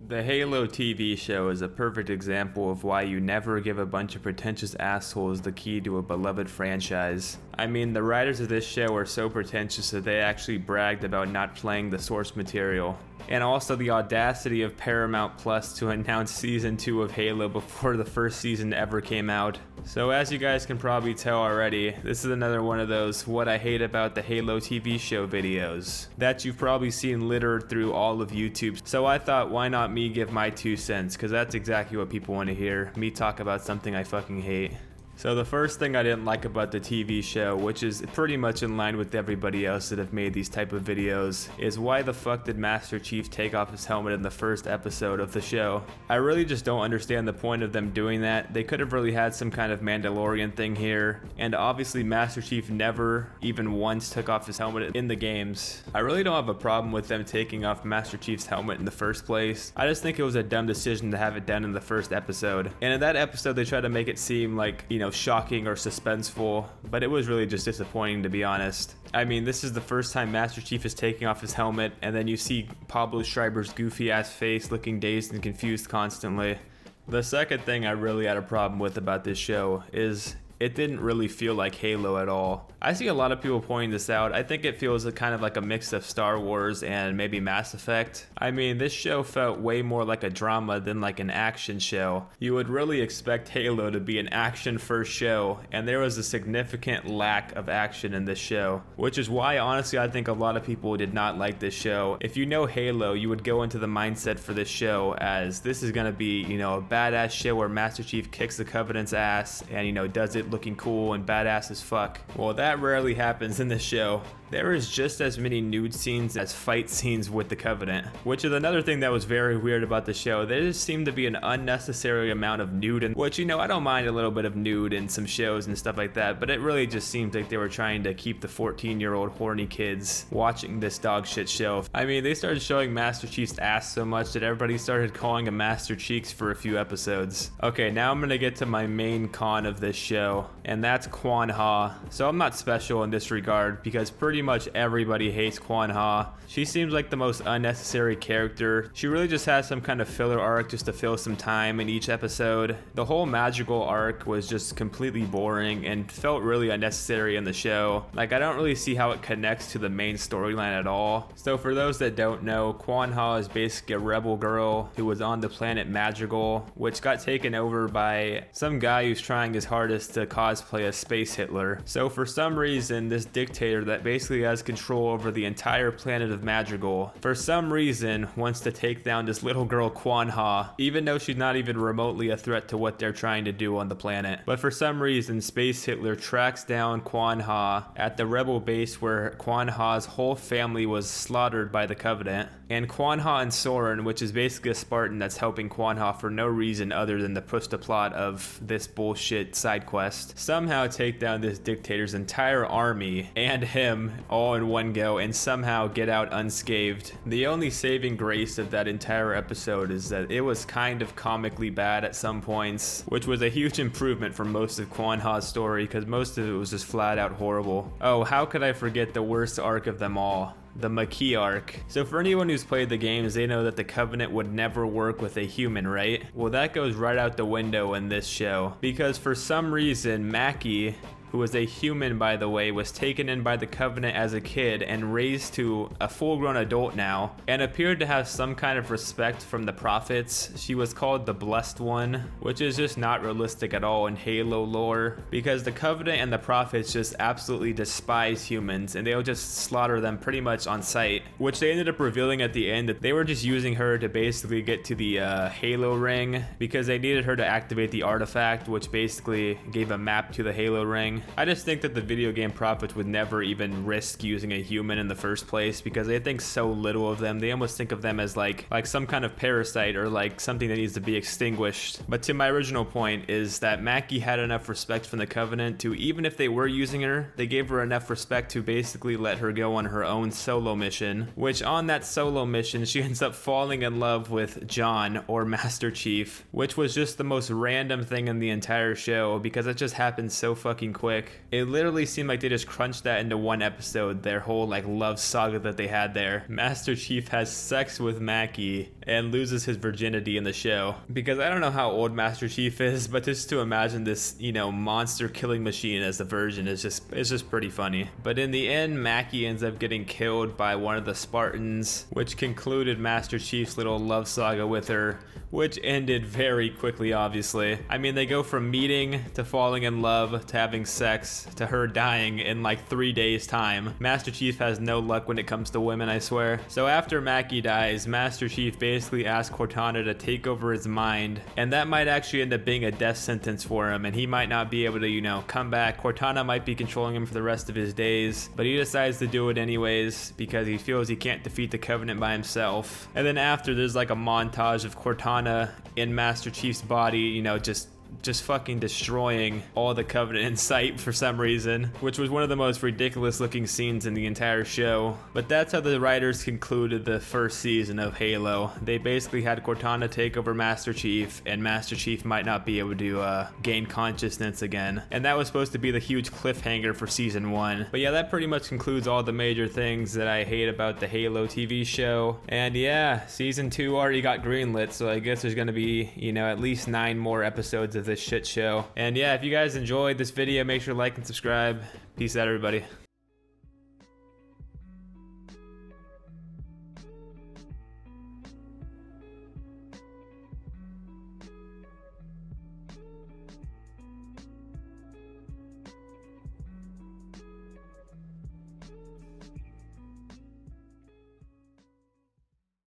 The Halo TV show is a perfect example of why you never give a bunch of pretentious assholes the key to a beloved franchise. I mean, the writers of this show are so pretentious that they actually bragged about not playing the source material. And also the audacity of Paramount Plus to announce season 2 of Halo before the first season ever came out. So as you guys can probably tell already, this is another one of those what I hate about the Halo TV show videos that you've probably seen littered through all of YouTube. So I thought, why not me give my 2 cents, because that's exactly what people want to hear, me talk about something I fucking hate. So the first thing I didn't like about the TV show, which is pretty much in line with everybody else that have made these type of videos, is why the fuck did Master Chief take off his helmet in the first episode of the show? I really just don't understand the point of them doing that. They could have really had some kind of Mandalorian thing here, and obviously Master Chief never even once took off his helmet in the games. I really don't have a problem with them taking off Master Chief's helmet in the first place. I just think it was a dumb decision to have it done in the first episode. And in that episode they tried to make it seem like, shocking or suspenseful, but it was really just disappointing, to be honest. I mean, this is the first time Master Chief is taking off his helmet, and then you see Pablo Schreiber's goofy ass face looking dazed and confused constantly. The second thing I really had a problem with about this show is it didn't really feel like Halo at all. I see a lot of people pointing this out. I think it feels kind of like a mix of Star Wars and maybe Mass Effect. I mean, this show felt way more like a drama than like an action show. You would really expect Halo to be an action-first show, and there was a significant lack of action in this show, which is why, honestly, I think a lot of people did not like this show. If you know Halo, you would go into the mindset for this show as this is gonna be, a badass show where Master Chief kicks the Covenant's ass and, does it looking cool and badass as fuck. Well, that rarely happens in this show. There is just as many nude scenes as fight scenes with the Covenant, which is another thing that was very weird about the show. There just seemed to be an unnecessary amount of nude, which, I don't mind a little bit of nude in some shows and stuff like that, but it really just seemed like they were trying to keep the 14-year-old horny kids watching this dog shit show. I mean, they started showing Master Chief's ass so much that everybody started calling him Master Cheeks for a few episodes. Okay, now I'm gonna get to my main con of this show, and that's Kwan Ha. So I'm not special in this regard because pretty much everybody hates Kwan Ha. She seems like the most unnecessary character. She really just has some kind of filler arc just to fill some time in each episode. The whole magical arc was just completely boring and felt really unnecessary in the show. Like, I don't really see how it connects to the main storyline at all. So for those that don't know, Kwan Ha is basically a rebel girl who was on the planet Madrigal, which got taken over by some guy who's trying his hardest to cosplay as Space Hitler. So for some reason, this dictator that basically has control over the entire planet of Madrigal, for some reason wants to take down this little girl Kwan Ha, even though she's not even remotely a threat to what they're trying to do on the planet. But for some reason, Space Hitler tracks down Kwan Ha at the rebel base where Kwan Ha's whole family was slaughtered by the Covenant. And Kwan Ha and Soren, which is basically a Spartan that's helping Kwan Ha for no reason other than to push the plot of this bullshit side quest, somehow take down this dictator's entire army and him all in one go and somehow get out unscathed. The only saving grace of that entire episode is that it was kind of comically bad at some points, which was a huge improvement from most of Kwan Ha's story because most of it was just flat out horrible. Oh, how could I forget the worst arc of them all? The Maquis arc. So for anyone who's played the games, they know that the Covenant would never work with a human, right? Well, that goes right out the window in this show because for some reason, Maquis, who was a human by the way, was taken in by the Covenant as a kid and raised to a full-grown adult now, and appeared to have some kind of respect from the prophets. She was called the Blessed One, which is just not realistic at all in Halo lore, because the Covenant and the prophets just absolutely despise humans, and they'll just slaughter them pretty much on sight, which they ended up revealing at the end that they were just using her to basically get to the Halo ring, because they needed her to activate the artifact, which basically gave a map to the Halo ring. I just think that the video game prophets would never even risk using a human in the first place because they think so little of them. They almost think of them as like some kind of parasite or like something that needs to be extinguished. But to my original point is that Maquis had enough respect from the Covenant to, even if they were using her, they gave her enough respect to basically let her go on her own solo mission, which on that solo mission she ends up falling in love with John, or Master Chief, which was just the most random thing in the entire show because it just happened so fucking quick. quick. It literally seemed like they just crunched that into one episode, their whole like love saga that they had there. Master Chief has sex with Mackie and loses his virginity in the show. Because I don't know how old Master Chief is, but just to imagine this, you know, monster killing machine as the version is just pretty funny. But in the end, Mackie ends up getting killed by one of the Spartans, which concluded Master Chief's little love saga with her, which ended very quickly, obviously. I mean, they go from meeting to falling in love to having sex to her dying in like 3 days time. Master Chief has no luck when it comes to women, I swear. So after Mackie dies, Master Chief basically asks Cortana to take over his mind, and that might actually end up being a death sentence for him, and he might not be able to, you know, come back. Cortana might be controlling him for the rest of his days, but he decides to do it anyways because he feels he can't defeat the Covenant by himself. And then after, there's like a montage of Cortana in Master Chief's body, you know, just fucking destroying all the Covenant in sight for some reason, which was one of the most ridiculous looking scenes in the entire show. But that's how the writers concluded the first season of Halo. They basically had Cortana take over Master Chief, and Master Chief might not be able to gain consciousness again. And that was supposed to be the huge cliffhanger for season 1. But yeah, that pretty much concludes all the major things that I hate about the Halo TV show. And yeah, season 2 already got greenlit, so I guess there's gonna be, you know, at least 9 more episodes of this shit show. And yeah, if you guys enjoyed this video, make sure to like and subscribe. Peace out, everybody.